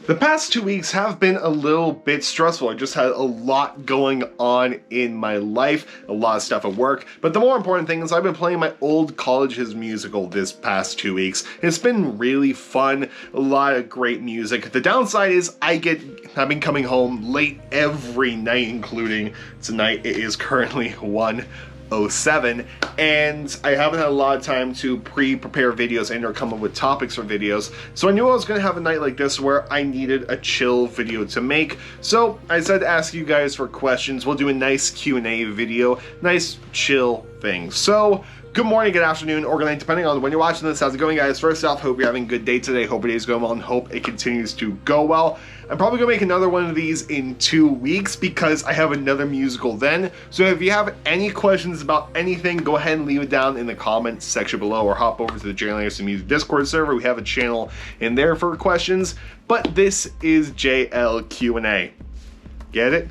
The past 2 weeks have been a little bit stressful. I just had a lot going on in my life, a lot of stuff at work, but the more important thing is I've been playing my old Collabs musical this past 2 weeks. It's been really fun, a lot of great music. The downside is I've been coming home late every night, including tonight. It is currently 1:07, and I haven't had a lot of time to prepare videos and or come up with topics for videos, so I knew I was going to have a night like this where I needed a chill video to make. So I decided to ask you guys for questions. We'll do a nice Q&A video, nice chill thing. So good morning, good afternoon, or good night, depending on when you're watching this. How's it going, guys? First off, hope you're having a good day today. Hope your day's going well and hope it continues to go well. I'm probably gonna make another one of these in 2 weeks because I have another musical then. So if you have any questions about anything, go ahead and leave it down in the comments section below or hop over to the JLAndersonMusic Discord server. We have a channel in there for questions, but this is JL Q&A. Get it?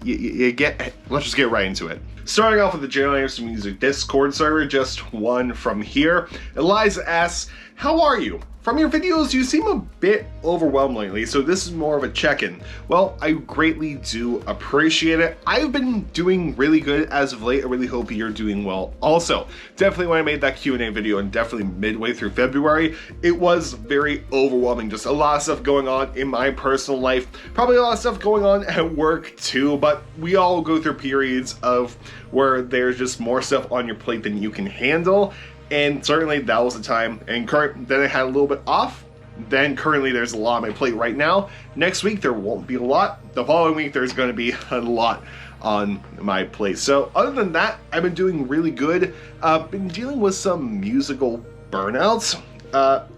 You get it? Let's just get right into it. Starting off with the JLAndersonMusic Discord server, just one from here. Eliza asks, how are you? From your videos, you seem a bit overwhelmed lately, so this is more of a check-in. Well, I greatly do appreciate it. I've been doing really good as of late. I really hope you're doing well also. Definitely when I made that Q&A video, and definitely midway through February, it was very overwhelming. Just a lot of stuff going on in my personal life. Probably a lot of stuff going on at work too, but we all go through periods of where there's just more stuff on your plate than you can handle. And certainly that was the time, and then I had a little bit off. Then currently there's a lot on my plate right now. Next week there won't be a lot. The following week there's going to be a lot on my plate. So other than that, I've been doing really good. Been dealing with some musical burnouts,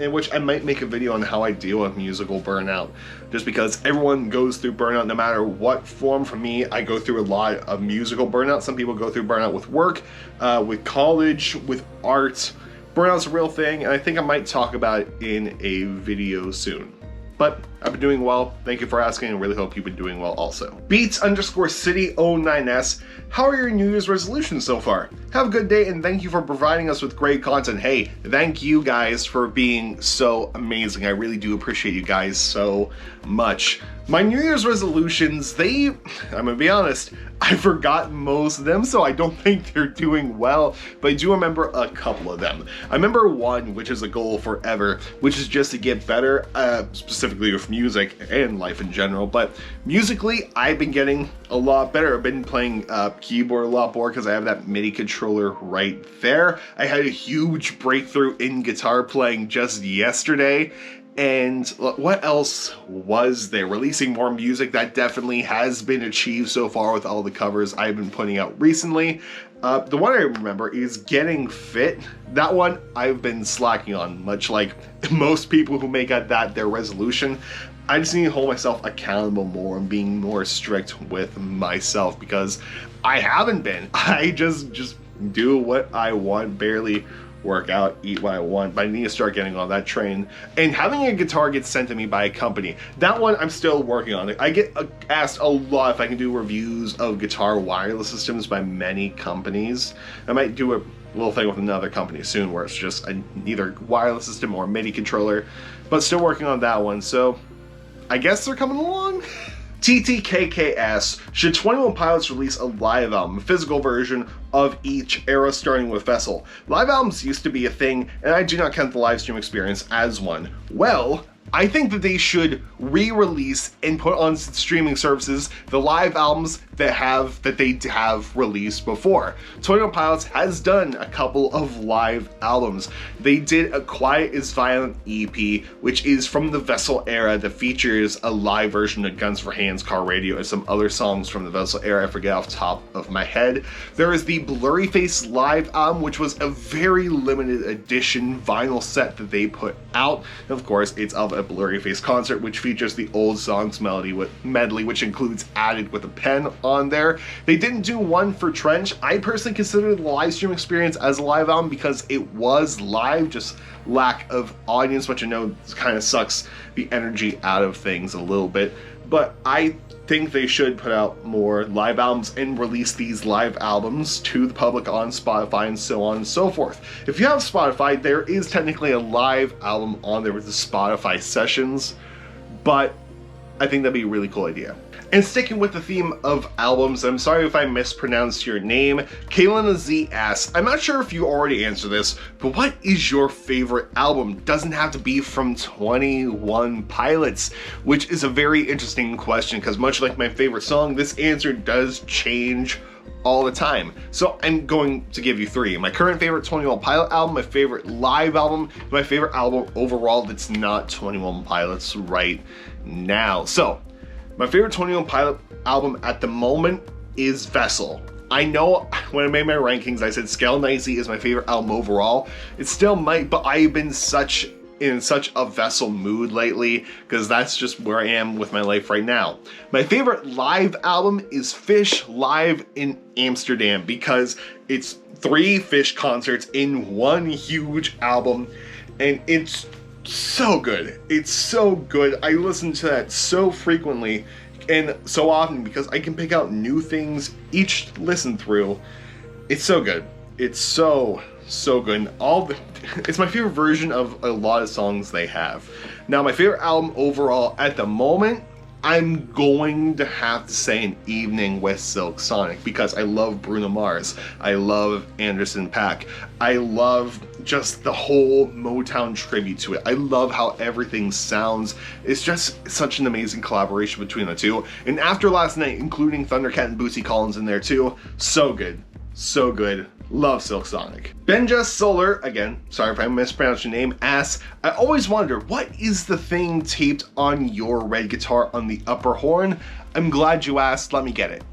in which I might make a video on how I deal with musical burnout. Just because everyone goes through burnout no matter what form. For me, I go through a lot of musical burnout. Some people go through burnout with work, with college, with art. Burnout's a real thing, and I think I might talk about it in a video soon. But I've been doing well. Thank you for asking, and really hope you've been doing well also. Beats_City09S, how are your New Year's resolutions so far? Have a good day, and thank you for providing us with great content. Hey, thank you guys for being so amazing. I really do appreciate you guys so much. My New Year's resolutions, I'm gonna be honest, I forgot most of them, so I don't think they're doing well, but I do remember a couple of them. I remember one, which is a goal forever, which is just to get better, specifically with music and life in general, but musically, I've been getting a lot better. I've been playing keyboard a lot more because I have that MIDI controller right there. I had a huge breakthrough in guitar playing just yesterday. And what else was there? Releasing more music, that definitely has been achieved so far with all the covers I've been putting out recently. The one I remember is getting fit. That one I've been slacking on, much like most people who make that their resolution. I just need to hold myself accountable more and being more strict with myself because I haven't been. I just do what I want, barely work out, eat what I want, but I need to start getting on that train. And having a guitar get sent to me by a company, that one I'm still working on. I get asked a lot if I can do reviews of guitar wireless systems by many companies. I might do a little thing with another company soon where it's just either wireless system or MIDI controller, but still working on that one, so I guess they're coming along. TTKKS, should 21 Pilots release a live album, a physical version of each era starting with Vessel? Live albums used to be a thing, and I do not count the live stream experience as one. Well, I think that they should re-release and put on streaming services the live albums that they have released before. 21 Pilots has done a couple of live albums. They did a Quiet is Violent EP, which is from the Vessel era that features a live version of Guns for Hands, Car Radio, and some other songs from the Vessel era. I forget off the top of my head. There is the Blurry Face live album, which was a very limited edition vinyl set that they put out. And of course, it's of a Blurry Face concert, which features the old songs medley, which includes Added with a Pen on there. They didn't do one for Trench. I personally consider the live stream experience as a live album because it was live, just lack of audience, which I know kind of sucks the energy out of things a little bit. But I think they should put out more live albums and release these live albums to the public on Spotify and so on and so forth. If you have Spotify, there is technically a live album on there with the Spotify sessions, but I think that'd be a really cool idea. And sticking with the theme of albums, I'm sorry if I mispronounced your name. Kaylin Z asks, I'm not sure if you already answered this, but what is your favorite album? Doesn't have to be from 21 Pilots, which is a very interesting question because much like my favorite song, this answer does change all the time. So I'm going to give you three. My current favorite 21 Pilot album, my favorite live album, my favorite album overall that's not 21 Pilots right now. So my favorite 21 Pilot album at the moment is Vessel. I know when I made my rankings, I said Scale 90 is my favorite album overall. It still might, but I've been in such a Vessel mood lately because that's just where I am with my life right now. My favorite live album is Fish Live in Amsterdam because it's 3 Fish concerts in one huge album, and it's so good. It's so good. I listen to that so frequently and so often because I can pick out new things each listen through. It's so good. It's so good. And it's my favorite version of a lot of songs they have. Now, my favorite album overall at the moment, I'm going to have to say An Evening with Silk Sonic because I love Bruno Mars. I love Anderson .Paak. I love just the whole Motown tribute to it. I love how everything sounds. It's just such an amazing collaboration between the two. And After Last Night, including Thundercat and Bootsy Collins in there too, so good. So good. Love Silk Sonic. Benja Solar, again, sorry if I mispronounced your name, asks, I always wonder, what is the thing taped on your red guitar on the upper horn? I'm glad you asked, let me get it.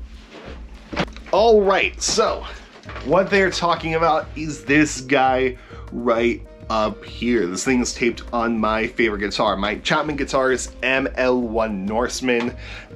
Alright, so, what they're talking about is this guy right up here. This thing is taped on my favorite guitar, my Chapman Guitars ML1 Norseman.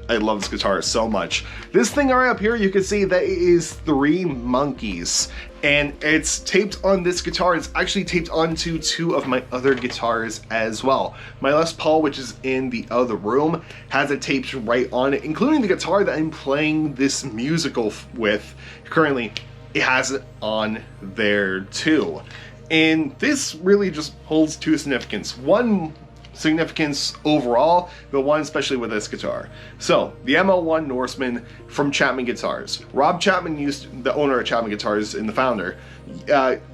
I love this guitar so much. This thing right up here, you can see that it is 3 monkeys, and it's taped on this guitar. It's actually taped onto 2 of my other guitars as well. My Les Paul, which is in the other room, has it taped right on it, including the guitar that I'm playing this musical with currently. It has it on there too. And this really just holds 2 significance. One significance overall, but one especially with this guitar. So, the ML1 Norseman from Chapman Guitars. Rob Chapman, the owner of Chapman Guitars and the founder,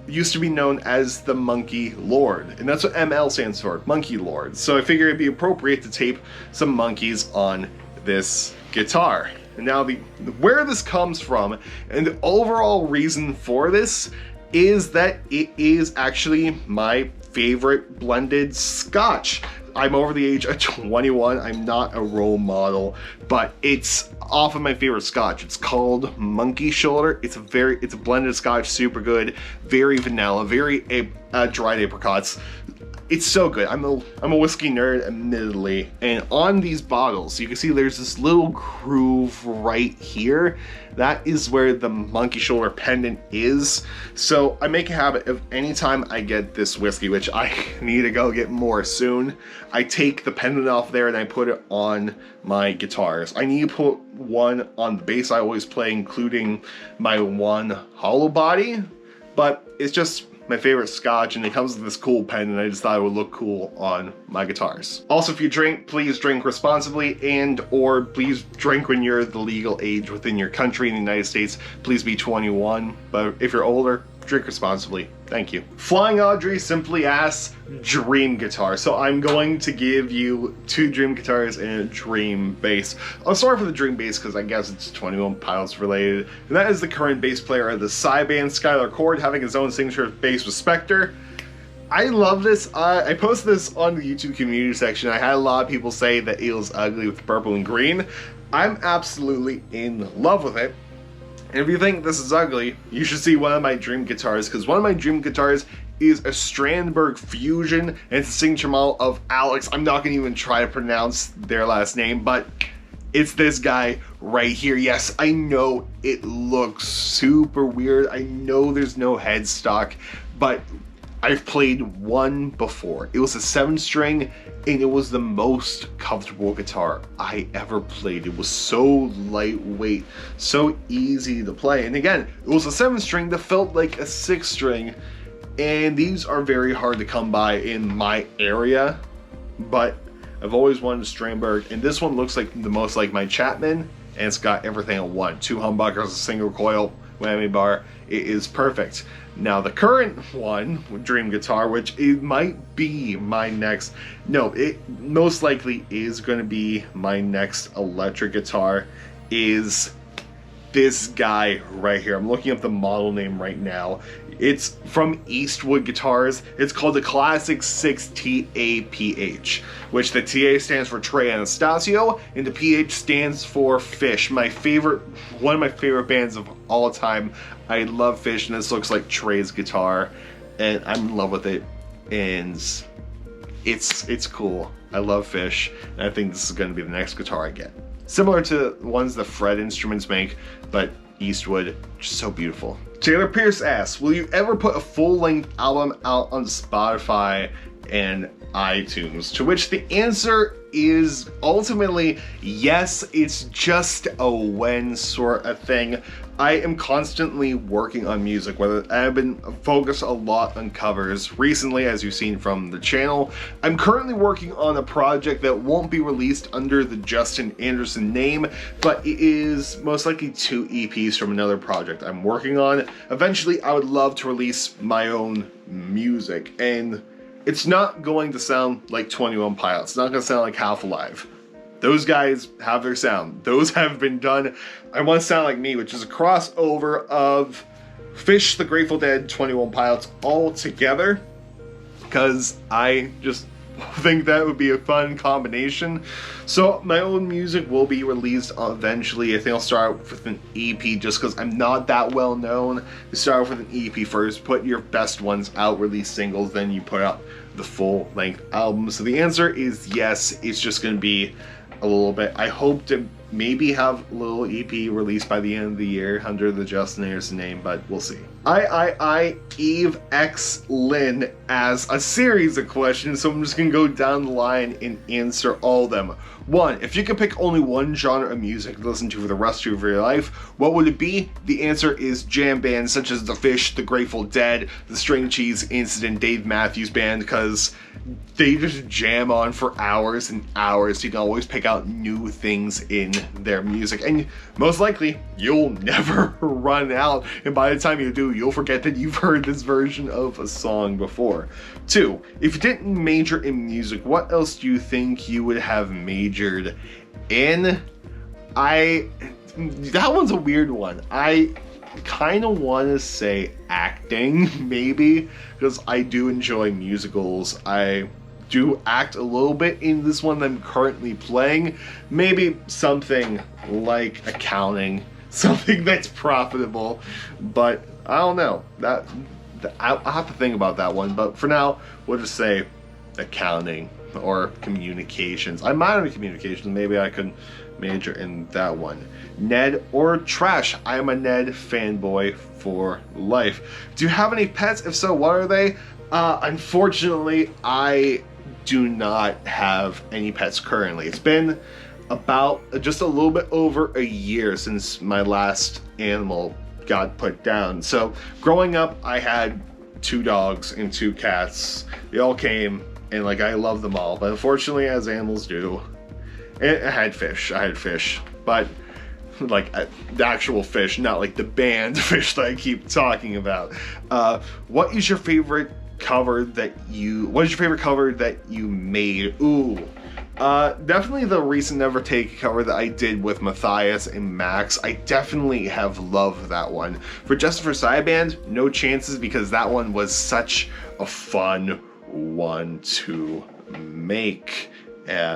used to be known as the Monkey Lord. And that's what ML stands for, Monkey Lord. So I figured it'd be appropriate to tape some monkeys on this guitar. And now where this comes from, and the overall reason for this, is that it is actually my favorite blended scotch. I'm over the age of 21. I'm not a role model, but it's off of my favorite scotch. It's called Monkey Shoulder. It's a blended scotch, super good, very vanilla, very dried apricots. It's so good. I'm a whiskey nerd, admittedly, and on these bottles, you can see there's this little groove right here. That is where the Monkey Shoulder pendant is. So I make a habit of anytime I get this whiskey, which I need to go get more soon, I take the pendant off there and I put it on my guitars. I need to put one on the bass I always play, including my one hollow body, but it's just my favorite scotch, and it comes with this cool pen, and I just thought it would look cool on my guitars. Also, if you drink, please drink responsibly, or please drink when you're the legal age within your country. In the United States, please be 21, but if you're older, drink responsibly. Thank you. Flying Audrey simply asks, dream guitar. So I'm going to give you 2 dream guitars and a dream bass. I'm sorry for the dream bass because I guess it's 21 Pilots related. And that is the current bass player of the Psy band, Skylar Cord, having his own signature bass with Spectre. I love this. I posted this on the YouTube community section. I had a lot of people say that it was ugly with purple and green. I'm absolutely in love with it. And if you think this is ugly, you should see one of my dream guitars, because one of my dream guitars is a Strandberg Fusion, and it's a signature model of Alex. I'm not going to even try to pronounce their last name, but it's this guy right here. Yes, I know it looks super weird. I know there's no headstock, but I've played one before. It was a 7-string, and it was the most comfortable guitar I ever played. It was so lightweight, so easy to play. And again, it was a 7-string that felt like a 6-string, and these are very hard to come by in my area, but I've always wanted a Stramberg, and this one looks like the most like my Chapman, and it's got everything in one. 2 humbuckers, a single coil, whammy bar. It is perfect. Now the current one, Dream Guitar, which it might be my next, no, it most likely is going to be my next electric guitar, is this guy right here. I'm looking up the model name right now. It's from Eastwood Guitars. It's called the Classic 6 TAPH, which the TA stands for Trey Anastasio, and the PH stands for Fish. My favorite, one of my favorite bands of all time. I love Fish, and this looks like Trey's guitar, and I'm in love with it, and it's cool. I love Fish, and I think this is going to be the next guitar I get. Similar to ones the Fred Instruments make, but Eastwood, just so beautiful. Taylor Pierce asks, will you ever put a full-length album out on Spotify and iTunes? To which the answer is ultimately yes. It's just a when sort of thing. I am constantly working on music, whether I've been focused a lot on covers. Recently, as you've seen from the channel, I'm currently working on a project that won't be released under the Justin Anderson name, but it is most likely 2 EPs from another project I'm working on. Eventually, I would love to release my own music, and it's not going to sound like 21 Pilots. It's not going to sound like Half Alive. Those guys have their sound. Those have been done. I want to sound like me, which is a crossover of Fish, the Grateful Dead, 21 Pilots all together, because I just think that would be a fun combination. So my own music will be released eventually. I think I'll start with an EP just because I'm not that well known. You start off with an EP first, put your best ones out, release singles, then you put out the full length album. So the answer is yes. It's just going to be a little bit. I hope to maybe have a little EP released by the end of the year under the Justin Anderson name, but we'll see. Eve X Lynn asks a series of questions, so I'm just gonna go down the line and answer all of them. 1, if you could pick only one genre of music to listen to for the rest of your life, what would it be? The answer is jam bands such as The Fish, The Grateful Dead, The String Cheese Incident, Dave Matthews Band, because they just jam on for hours and hours. You can always pick out new things in their music, and most likely you'll never run out, and by the time you do, you'll forget that you've heard this version of a song before. 2, if you didn't major in music, what else do you think you would have majored in? That one's a weird one. I kind of want to say acting, maybe, because I do enjoy musicals. I do act a little bit in this one that I'm currently playing. Maybe something like accounting, something that's profitable, but I don't know. I'll have to think about that one, but for now, we'll just say accounting or communications. I minor in communications, maybe I could major in that one. Ned or Trash? I am a Ned fanboy for life. Do you have any pets? If so, what are they? Unfortunately, I do not have any pets currently. It's been about just a little bit over a year since my last animal got put down. So growing up, I had 2 dogs and 2 cats. They all came, and like I love them all, but unfortunately, as animals do, I had fish, but like the actual fish, not like the band fish that I keep talking about. What is your favorite cover that you made? Ooh, definitely the recent Never Take cover that I did with Matthias and Max. I definitely have loved that one. For Justice for Sideband, no chances, because that one was such a fun one to make.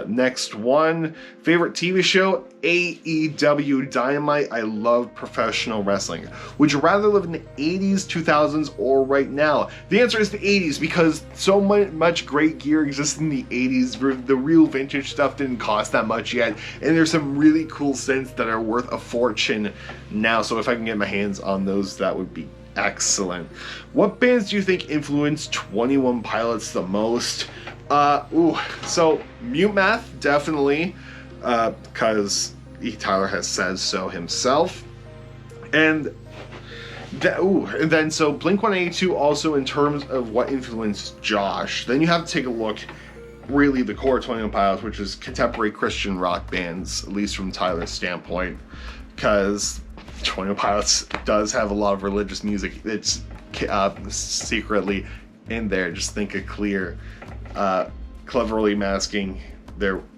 Next one, favorite TV show? AEW Dynamite. I love professional wrestling. Would you rather live in the 80s, 2000s, or right now? The answer is the 80s, because so much great gear exists in the 80s. The real vintage stuff didn't cost that much yet, and there's some really cool synths that are worth a fortune now, so if I can get my hands on those, that would be excellent. What bands do you think influenced 21 Pilots the most? So Mute Math, definitely, because Tyler has said so himself. And then so Blink-182 also, in terms of what influenced Josh. Then you have to take a look really the core 21 Pilots, which is contemporary Christian rock bands, at least from Tyler's standpoint, because 21 Pilots does have a lot of religious music. It's secretly in there. Just think of Clear, cleverly masking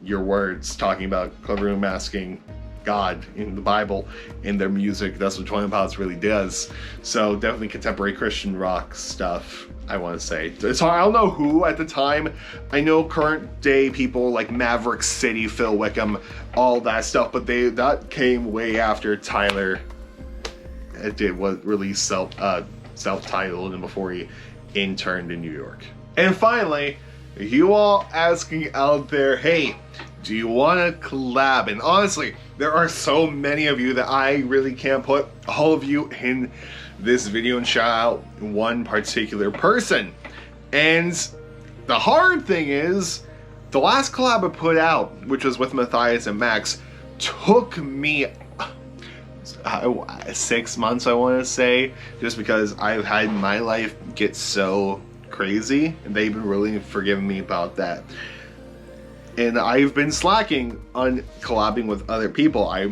your words, talking about cleverly masking God in the Bible in their music. That's what 21 Pilots really does. So definitely contemporary Christian rock stuff, I want to say. So I don't know who at the time. I know current day people like Maverick City, Phil Wickham, all that stuff, but that came way after Tyler was released self-titled and before he interned in New York. And finally, you all asking out there, hey, do you want to collab? And honestly, there are so many of you that I really can't put all of you in this video and shout out one particular person. And the hard thing is, the last collab I put out, which was with Matthias and Max, took me 6 months, I want to say, just because I've had my life get so crazy, and they've been really forgiving me about that. And I've been slacking on collabing with other people. I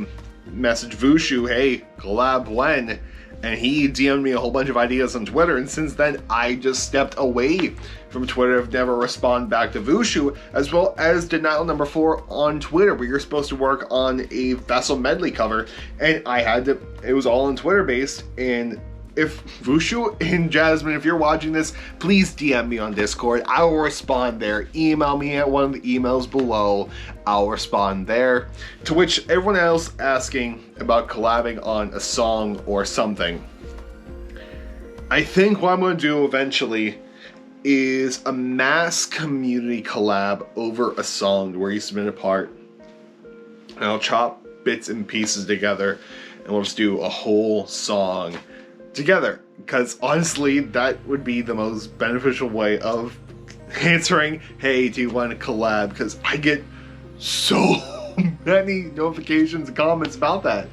messaged Vushu, hey, collab when? And he DM'd me a whole bunch of ideas on Twitter, and since then I just stepped away from Twitter. I've never responded back to Vushu, as well as Denial Number 4 on Twitter, where you're supposed to work on a Vessel medley cover, and I had to, it was all on Twitter based. And if Vushu and Jasmine, if you're watching this, please DM me on Discord. I will respond there. Email me at one of the emails below. I'll respond there. To which everyone else asking about collabing on a song or something. I think what I'm going to do eventually is a mass community collab over a song where you submit a part, and I'll chop bits and pieces together, and we'll just do a whole song together, because honestly that would be the most beneficial way of answering, hey, do you want to collab? Because I get so many notifications and comments about that,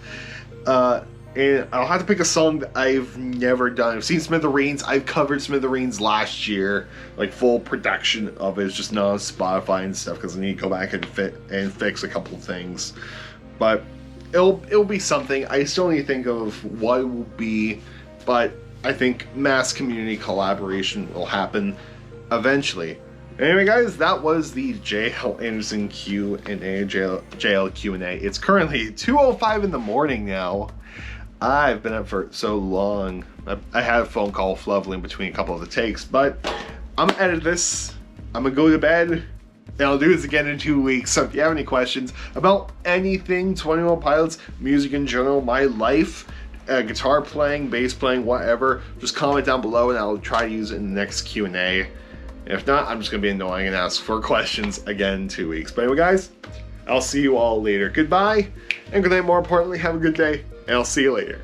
and I'll have to pick a song that I've never done. I've seen Smithereens. I've covered Smithereens last year, like full production of it. It's just not on Spotify and stuff because I need to go back and fix a couple of things, but it'll be something. I still need to think of what it will be. But I think mass community collaboration will happen eventually. Anyway, guys, that was the JL Anderson Q&A, JL Q&A. It's currently 2:05 in the morning now. I've been up for so long. I had a phone call with Lovely in between a couple of the takes, but I'm gonna edit this. I'm gonna go to bed, and I'll do this again in 2 weeks. So if you have any questions about anything 21 Pilots, music in general, my life, guitar playing, bass playing, whatever, just comment down below and I'll try to use it in the next Q&A. If not, I'm just going to be annoying and ask for questions again in 2 weeks. But anyway, guys, I'll see you all later. Goodbye, and good night. More importantly, have a good day, and I'll see you later.